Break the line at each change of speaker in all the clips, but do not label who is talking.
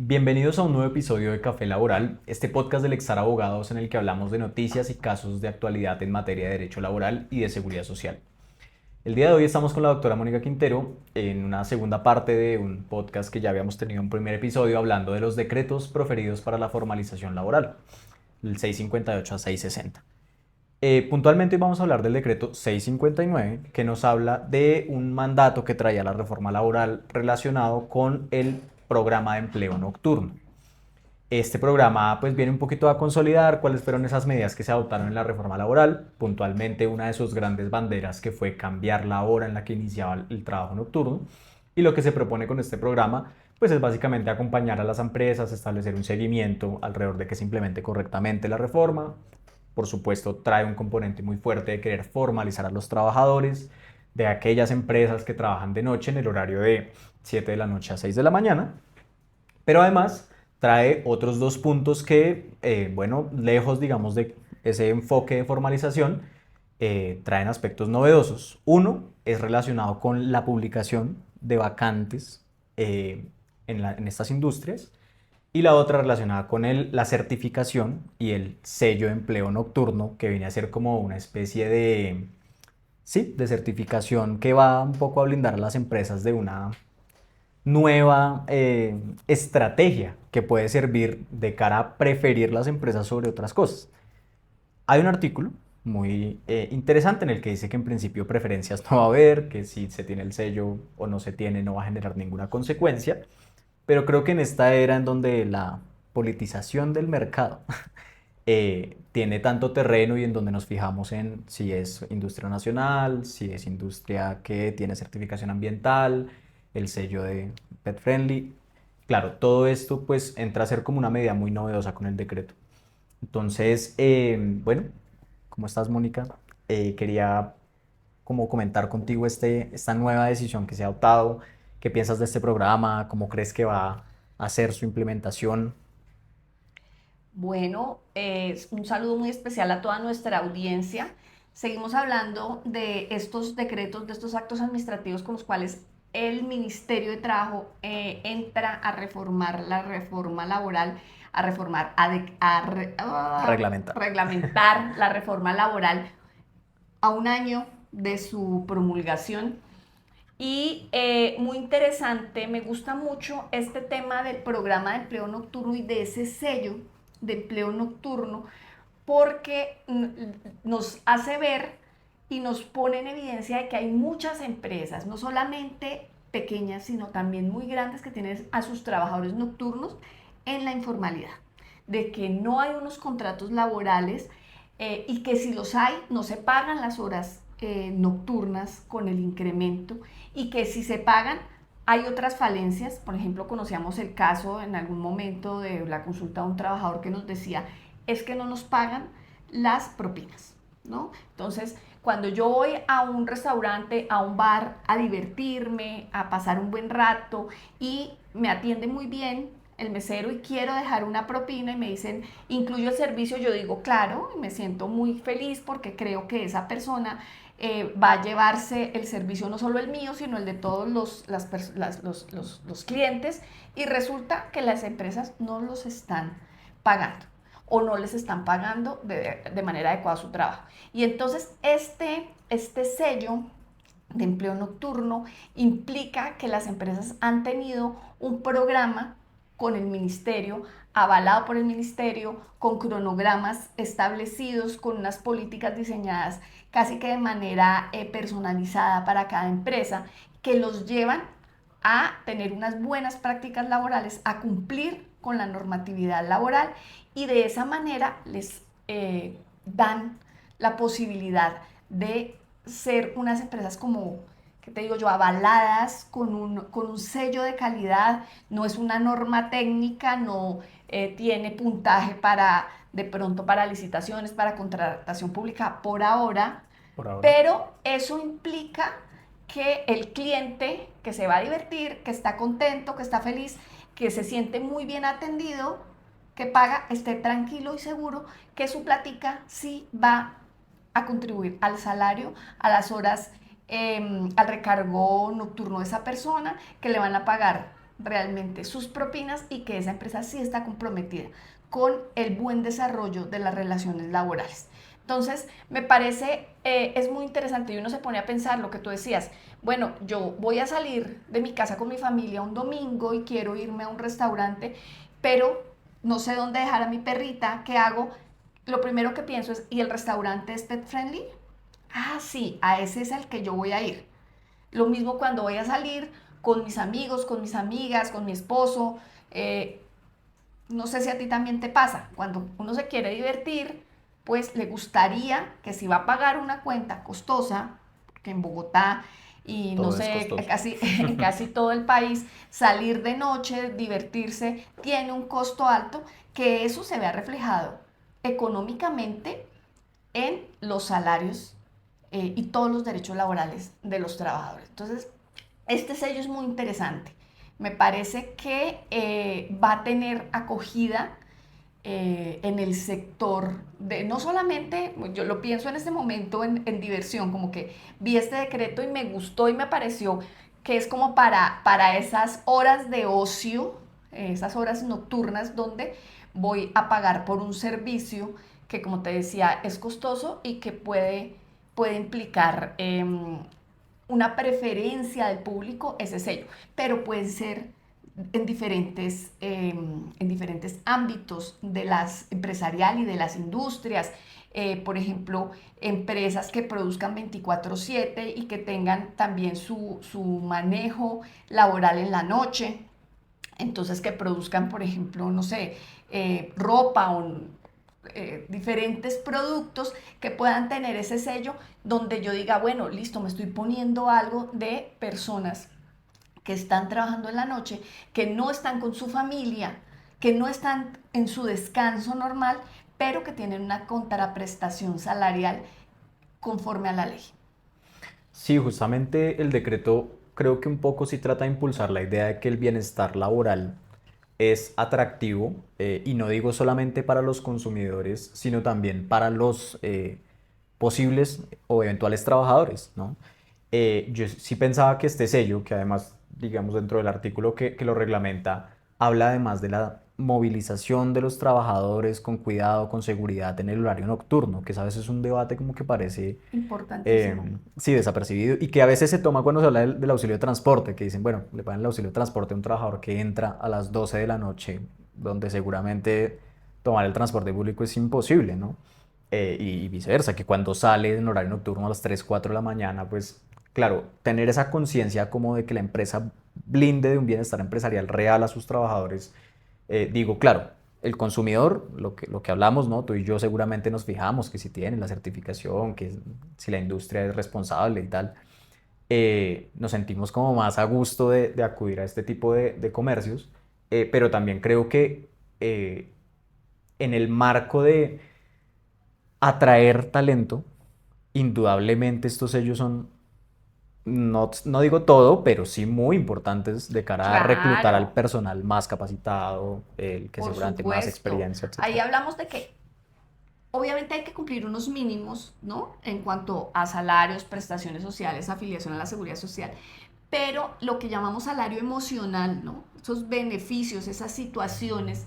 Bienvenidos a un nuevo episodio de Café Laboral, este podcast del Exar Abogados en el que hablamos de noticias y casos de actualidad en materia de derecho laboral y de seguridad social. El día de hoy estamos con la doctora Mónica Quintero en una segunda parte de un podcast que ya habíamos tenido un primer episodio hablando de los decretos proferidos para la formalización laboral, el 658 a 660. Puntualmente hoy vamos a hablar del decreto 659 que nos habla de un mandato que traía la reforma laboral relacionado con el programa de empleo nocturno. Este programa pues viene un poquito a consolidar cuáles fueron esas medidas que se adoptaron en la reforma laboral, puntualmente una de sus grandes banderas que fue cambiar la hora en la que iniciaba el trabajo nocturno, y lo que se propone con este programa pues es básicamente acompañar a las empresas, establecer un seguimiento alrededor de que se implemente correctamente la reforma. Por supuesto, trae un componente muy fuerte de querer formalizar a los trabajadores de aquellas empresas que trabajan de noche en el horario de 7 de la noche a 6 de la mañana, pero además trae otros dos puntos que, bueno, lejos, digamos, de ese enfoque de formalización, traen aspectos novedosos. Uno es relacionado con la publicación de vacantes en estas industrias, y la otra relacionada con la certificación y el sello de empleo nocturno, que viene a ser como una especie de, sí, de certificación que va un poco a blindar a las empresas de una nueva estrategia que puede servir de cara a preferir las empresas sobre otras cosas. Hay un artículo muy interesante en el que dice que en principio preferencias no va a haber, que si se tiene el sello o no se tiene no va a generar ninguna consecuencia, pero creo que en esta era en donde la politización del mercado tiene tanto terreno y en donde nos fijamos en si es industria nacional, si es industria que tiene certificación ambiental, el sello de Pet Friendly. Claro, todo esto pues entra a ser como una medida muy novedosa con el decreto. Entonces, bueno, ¿cómo estás, Mónica? Quería como comentar contigo esta nueva decisión que se ha adoptado. ¿Qué piensas de este programa? ¿Cómo crees que va a ser su implementación?
Bueno, un saludo muy especial a toda nuestra audiencia. Seguimos hablando de estos decretos, de estos actos administrativos con los cuales el Ministerio de Trabajo entra a reformar la reforma laboral, a reformar,
Reglamentar.
reglamentar la reforma laboral a un año de su promulgación. Y muy interesante, me gusta mucho este tema del programa de empleo nocturno y de ese sello de empleo nocturno, porque nos hace ver y nos pone en evidencia de que hay muchas empresas, no solamente pequeñas, sino también muy grandes, que tienen a sus trabajadores nocturnos en la informalidad, de que no hay unos contratos laborales y que si los hay, no se pagan las horas nocturnas con el incremento, y que si se pagan, hay otras falencias. Por ejemplo, conocíamos el caso en algún momento de la consulta de un trabajador que nos decía, es que no nos pagan las propinas, ¿no? Entonces, cuando yo voy a un restaurante, a un bar, a divertirme, a pasar un buen rato y me atiende muy bien el mesero y quiero dejar una propina y me dicen, incluyo el servicio, yo digo, claro, y me siento muy feliz porque creo que esa persona va a llevarse el servicio, no solo el mío, sino el de todos los clientes, y resulta que las empresas no los están pagando o no les están pagando de manera adecuada su trabajo. Y entonces este sello de empleo nocturno implica que las empresas han tenido un programa con el ministerio, avalado por el ministerio, con cronogramas establecidos, con unas políticas diseñadas casi que de manera personalizada para cada empresa, que los llevan a tener unas buenas prácticas laborales, a cumplir con la normatividad laboral, y de esa manera les dan la posibilidad de ser unas empresas como, ¿qué te digo yo?, avaladas con un sello de calidad. No es una norma técnica, no tiene puntaje para, de pronto, para licitaciones, para contratación pública por ahora,
Por ahora.
pero eso implica que el cliente que se va a divertir, que está contento, que está feliz, que se siente muy bien atendido, que paga, esté tranquilo y seguro que su plática sí va a contribuir al salario, a las horas, al recargo nocturno de esa persona, que le van a pagar realmente sus propinas y que esa empresa sí está comprometida con el buen desarrollo de las relaciones laborales. Entonces, me parece, es muy interesante y uno se pone a pensar lo que tú decías. Bueno, yo voy a salir de mi casa con mi familia un domingo y quiero irme a un restaurante, pero no sé dónde dejar a mi perrita. ¿Qué hago? Lo primero que pienso es, ¿y el restaurante es pet friendly? Ah, sí, a ese es al que yo voy a ir. Lo mismo cuando voy a salir con mis amigos, con mis amigas, con mi esposo. eh, no sé si a ti también te pasa, cuando uno se quiere divertir, pues le gustaría que si va a pagar una cuenta costosa, que en Bogotá y no
Todo es
sé,
costoso.
casi, en casi todo el país, salir de noche, divertirse, tiene un costo alto, que eso se vea reflejado económicamente en los salarios y todos los derechos laborales de los trabajadores. Entonces, este sello es muy interesante. Me parece que va a tener acogida en el sector de, no solamente, yo lo pienso en este momento en diversión, como que vi este decreto y me gustó y me pareció que es como para esas horas de ocio, esas horas nocturnas donde voy a pagar por un servicio que, como te decía, es costoso y que puede implicar una preferencia del público ese sello, pero puede ser en diferentes ámbitos de las empresarial y de las industrias. Por ejemplo, empresas que produzcan 24/7 y que tengan también su manejo laboral en la noche. Entonces, que produzcan, por ejemplo, no sé, ropa o diferentes productos que puedan tener ese sello donde yo diga, bueno, listo, me estoy poniendo algo de personas que están trabajando en la noche, que no están con su familia, que no están en su descanso normal, pero que tienen una contraprestación salarial conforme a la ley.
Sí, justamente el decreto creo que un poco sí trata de impulsar la idea de que el bienestar laboral es atractivo y no digo solamente para los consumidores, sino también para los posibles o eventuales trabajadores, ¿no? Yo sí pensaba que este sello, que además, digamos, dentro del artículo que lo reglamenta, habla además de la movilización de los trabajadores con cuidado, con seguridad en el horario nocturno, que a veces es un debate como que parece
Importantísimo.
sí, desapercibido y que a veces se toma cuando se habla del auxilio de transporte, que dicen, bueno, le pagan el auxilio de transporte a un trabajador que entra a las 12 de la noche, donde seguramente tomar el transporte público es imposible, ¿no? Y viceversa, que cuando sale en horario nocturno a las 3 4 de la mañana, pues claro, tener esa conciencia como de que la empresa blinde de un bienestar empresarial real a sus trabajadores, digo, claro, el consumidor, lo que hablamos, ¿no? Tú y yo seguramente nos fijamos que si tienen la certificación, que si la industria es responsable y tal, nos sentimos como más a gusto de acudir a este tipo de comercios, pero también creo que eh, en el marco de atraer talento, indudablemente estos sellos son, no digo todo, pero sí muy importantes de cara a reclutar al
Claro,
personal más capacitado, el que
por
seguramente más
supuesto.
experiencia,
Ahí
etcétera.
hablamos de que obviamente hay que cumplir unos mínimos, ¿no? En cuanto a salarios, prestaciones sociales, afiliación a la seguridad social, pero lo que llamamos salario emocional, ¿no? Esos beneficios, esas situaciones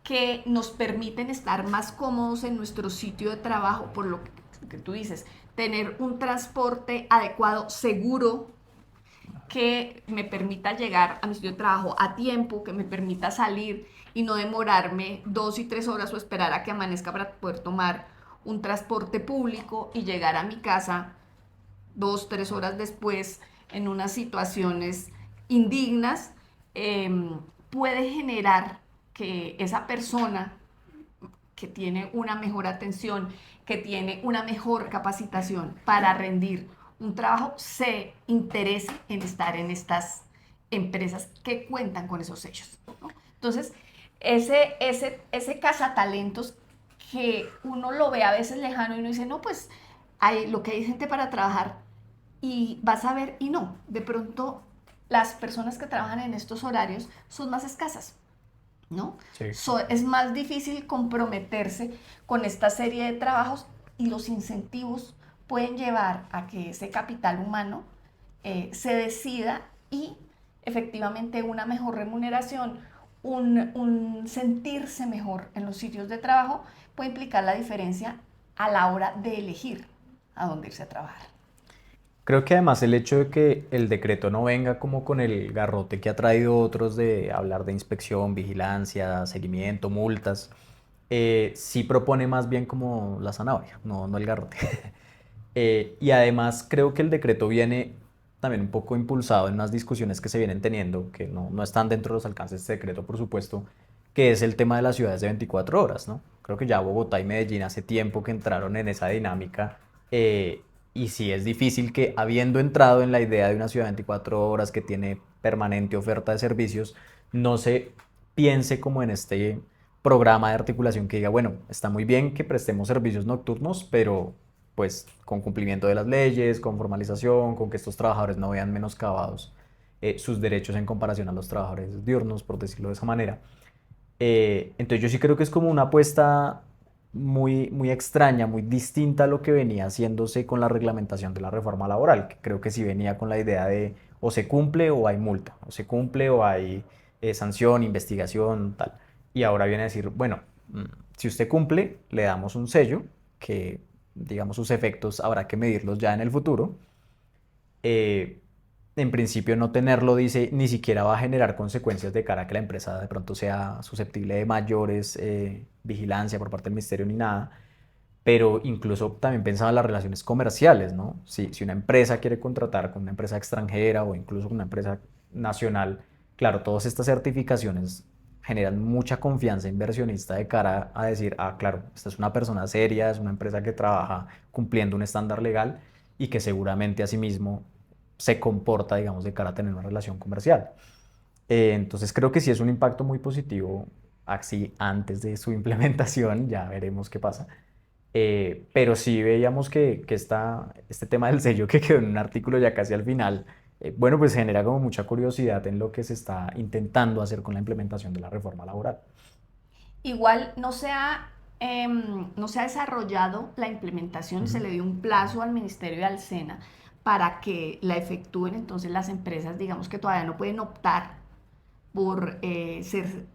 que nos permiten estar más cómodos en nuestro sitio de trabajo, por lo que tú dices, tener un transporte adecuado, seguro, que me permita llegar a mi sitio de trabajo a tiempo, que me permita salir y no demorarme 2 y 3 horas o esperar a que amanezca para poder tomar un transporte público y llegar a mi casa 2, 3 horas después en unas situaciones indignas, eh, puede generar que esa persona que tiene una mejor atención, que tiene una mejor capacitación para rendir un trabajo, se interese en estar en estas empresas que cuentan con esos sellos, ¿no? Entonces, ese cazatalentos que uno lo ve a veces lejano y uno dice, no, pues hay lo que hay gente para trabajar y vas a ver, y no, de pronto las personas que trabajan en estos horarios son más escasas, ¿no?
Sí.
Es más difícil comprometerse con esta serie de trabajos y los incentivos pueden llevar a que ese capital humano se decida y efectivamente una mejor remuneración, un sentirse mejor en los sitios de trabajo, puede implicar la diferencia a la hora de elegir a dónde irse a trabajar.
Creo que además el hecho de que el decreto no venga como con el garrote que ha traído otros de hablar de inspección, vigilancia, seguimiento, multas, sí propone más bien como la zanahoria, no el garrote. Y además creo que el decreto viene también un poco impulsado en unas discusiones que se vienen teniendo, que no están dentro de los alcances de este decreto, por supuesto, que es el tema de las ciudades de 24 horas, ¿no? Creo que ya Bogotá y Medellín hace tiempo que entraron en esa dinámica, y sí es difícil que, habiendo entrado en la idea de una ciudad de 24 horas que tiene permanente oferta de servicios, no se piense como en este programa de articulación que diga, bueno, está muy bien que prestemos servicios nocturnos, pero pues con cumplimiento de las leyes, con formalización, con que estos trabajadores no vean menoscabados sus derechos en comparación a los trabajadores diurnos, por decirlo de esa manera. Entonces yo sí creo que es como una apuesta muy extraña, muy distinta a lo que venía haciéndose con la reglamentación de la reforma laboral, que creo que sí venía con la idea de o se cumple o hay multa, o se cumple o hay sanción, investigación, tal. Y ahora viene a decir, bueno, si usted cumple, le damos un sello que, digamos, sus efectos habrá que medirlos ya en el futuro. Eh, en principio no tenerlo dice ni siquiera va a generar consecuencias de cara a que la empresa de pronto sea susceptible de mayores vigilancia por parte del ministerio ni nada, pero incluso también pensaba en las relaciones comerciales, ¿no? Si una empresa quiere contratar con una empresa extranjera o incluso con una empresa nacional, claro, todas estas certificaciones generan mucha confianza inversionista de cara a decir, ah, claro, esta es una persona seria, es una empresa que trabaja cumpliendo un estándar legal y que seguramente asimismo se comporta, digamos, de cara a tener una relación comercial. Entonces creo que sí es un impacto muy positivo, así antes de su implementación, ya veremos qué pasa. Pero sí veíamos que este tema del sello que quedó en un artículo ya casi al final, bueno, pues genera como mucha curiosidad en lo que se está intentando hacer con la implementación de la reforma laboral.
Igual no se ha desarrollado la implementación, se
Ujú.
le dio un plazo al Ministerio y al SENA para que la efectúen, entonces las empresas, digamos que todavía no pueden optar por ser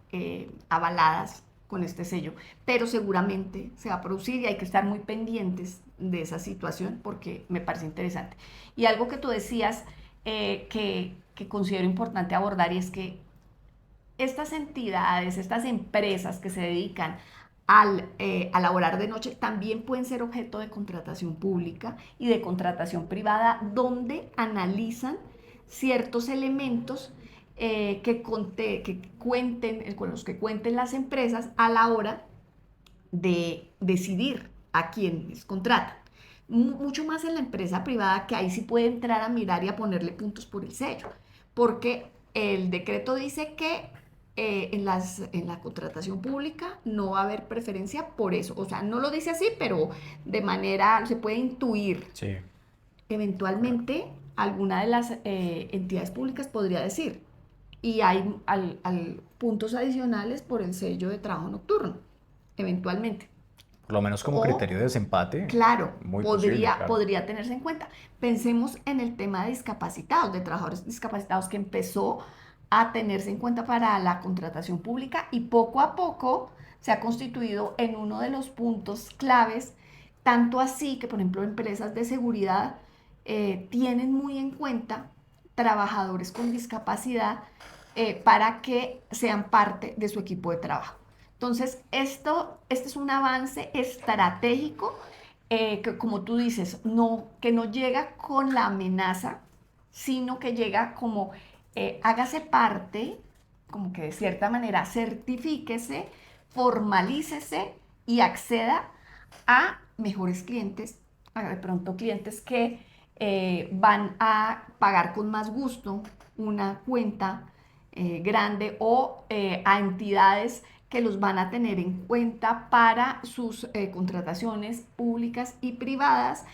avaladas con este sello, pero seguramente se va a producir y hay que estar muy pendientes de esa situación porque me parece interesante. Y algo que tú decías que considero importante abordar y es que estas entidades, estas empresas que se dedican a laborar de noche también pueden ser objeto de contratación pública y de contratación privada, donde analizan ciertos elementos con los que cuenten las empresas a la hora de decidir a quiénes contratan. Mucho más en la empresa privada, que ahí sí puede entrar a mirar y a ponerle puntos por el sello, porque el decreto dice que en la contratación pública no va a haber preferencia por eso. O sea, no lo dice así, pero de manera se puede intuir.
Sí,
Eventualmente, alguna de las entidades públicas podría decir, y hay puntos adicionales por el sello de trabajo nocturno, eventualmente.
por lo menos como
O
criterio de desempate,
claro,
muy posible, claro.
podría tenerse en cuenta. Pensemos en el tema de discapacitados, de trabajadores discapacitados, que empezó a tenerse en cuenta para la contratación pública y poco a poco se ha constituido en uno de los puntos claves, tanto así que, por ejemplo, empresas de seguridad tienen muy en cuenta trabajadores con discapacidad para que sean parte de su equipo de trabajo. Entonces, este es un avance estratégico que, como tú dices, que no llega con la amenaza, sino que llega como hágase parte, como que de cierta manera certifíquese, formalícese y acceda a mejores clientes, a de pronto clientes que van a pagar con más gusto una cuenta grande o a entidades que los van a tener en cuenta para sus contrataciones públicas y privadas,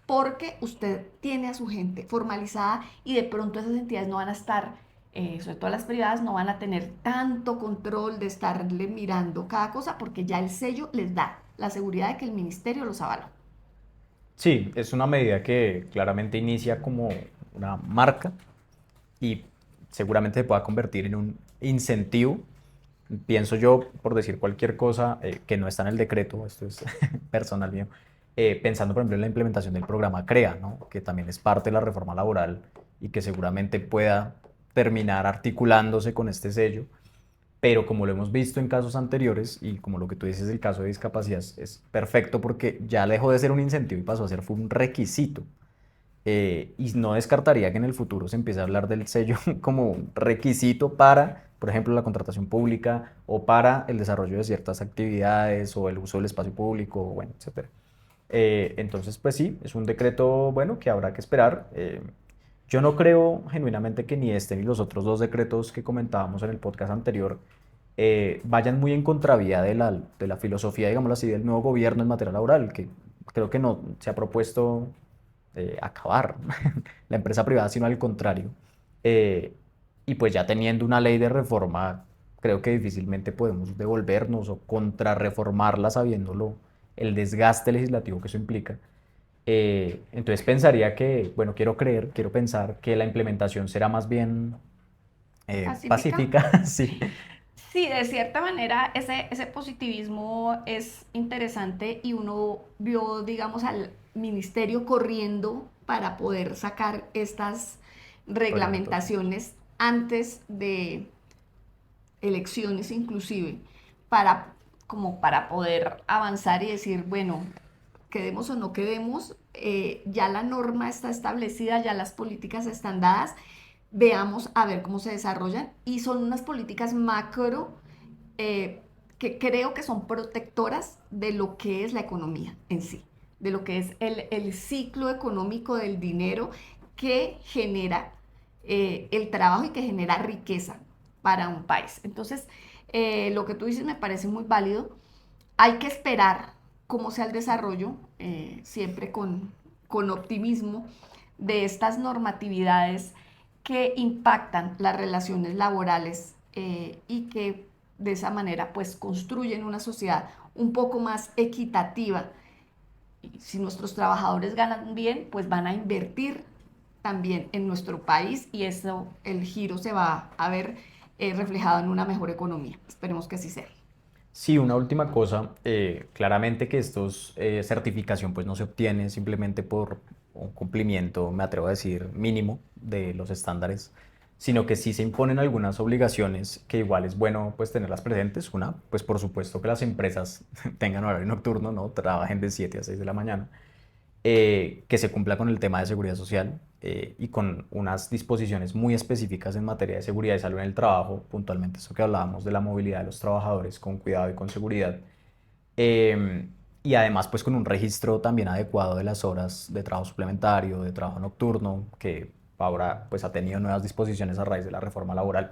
porque usted tiene a su gente formalizada y de pronto esas entidades no van a estar, sobre todo las privadas, no van a tener tanto control de estarle mirando cada cosa porque ya el sello les da la seguridad de que el ministerio los avaló.
Sí, es una medida que claramente inicia como una marca y seguramente se pueda convertir en un incentivo. Pienso yo, por decir cualquier cosa que no está en el decreto, esto es personal mío, pensando por ejemplo en la implementación del programa CREA, ¿no? Que también es parte de la reforma laboral y que seguramente pueda terminar articulándose con este sello, pero como lo hemos visto en casos anteriores y como lo que tú dices del caso de discapacidad es perfecto porque ya dejó de ser un incentivo y pasó a ser fue un requisito. Y no descartaría que en el futuro se empiece a hablar del sello como un requisito para, por ejemplo, la contratación pública o para el desarrollo de ciertas actividades o el uso del espacio público, bueno, etcétera. Entonces, pues sí, es un decreto, bueno, que habrá que esperar. Yo no creo genuinamente que ni este ni los otros dos decretos que comentábamos en el podcast anterior vayan muy en contravía de la filosofía, digámoslo así, del nuevo gobierno en materia laboral, que creo que no se ha propuesto acabar la empresa privada, sino al contrario. Eh, y pues ya teniendo una ley de reforma, creo que difícilmente podemos devolvernos o contrarreformarla sabiéndolo el desgaste legislativo que eso implica. Entonces pensaría que, bueno, quiero creer, quiero pensar que la implementación será más bien
¿Pacífica?
pacífica, sí.
Sí, de cierta manera ese positivismo es interesante y uno vio, digamos, al ministerio corriendo para poder sacar estas
Reglamentos.
reglamentaciones antes de elecciones inclusive, para, como para poder avanzar y decir, bueno, quedemos o no quedemos, ya la norma está establecida, ya las políticas están dadas, veamos a ver cómo se desarrollan y son unas políticas macro que creo que son protectoras de lo que es la economía en sí, de lo que es el ciclo económico del dinero que genera el trabajo y que genera riqueza para un país. Entonces, lo que tú dices me parece muy válido. Hay que esperar cómo sea el desarrollo, siempre con optimismo, de estas normatividades que impactan las relaciones laborales y que de esa manera pues construyen una sociedad un poco más equitativa. Y si nuestros trabajadores ganan bien, pues van a invertir también en nuestro país y eso, el giro se va a ver reflejado en una mejor economía. Esperemos que así sea.
Sí, una última cosa, claramente que estos certificación pues no se obtiene simplemente por un cumplimiento, me atrevo a decir, mínimo de los estándares, sino que sí se imponen algunas obligaciones que igual es bueno pues tenerlas presentes. Una, pues por supuesto que las empresas tengan horario nocturno, ¿no? Trabajen de 7 a 6 de la mañana, que se cumpla con el tema de seguridad social y con unas disposiciones muy específicas en materia de seguridad y salud en el trabajo, puntualmente eso que hablábamos de la movilidad de los trabajadores con cuidado y con seguridad. Eh, y además pues con un registro también adecuado de las horas de trabajo suplementario, de trabajo nocturno, que ahora pues ha tenido nuevas disposiciones a raíz de la reforma laboral.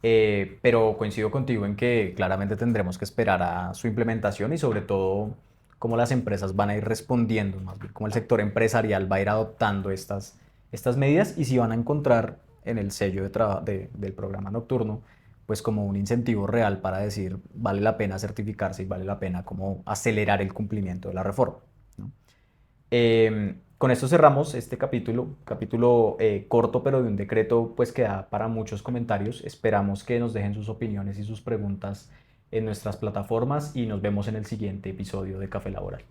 Pero coincido contigo en que claramente tendremos que esperar a su implementación y sobre todo cómo las empresas van a ir respondiendo, más bien cómo el sector empresarial va a ir adoptando estas medidas y si van a encontrar en el sello del programa nocturno pues como un incentivo real para decir vale la pena certificarse y vale la pena como acelerar el cumplimiento de la reforma, ¿no? Con esto cerramos este capítulo corto pero de un decreto pues que da para muchos comentarios. Esperamos que nos dejen sus opiniones y sus preguntas en nuestras plataformas y nos vemos en el siguiente episodio de Café Laboral.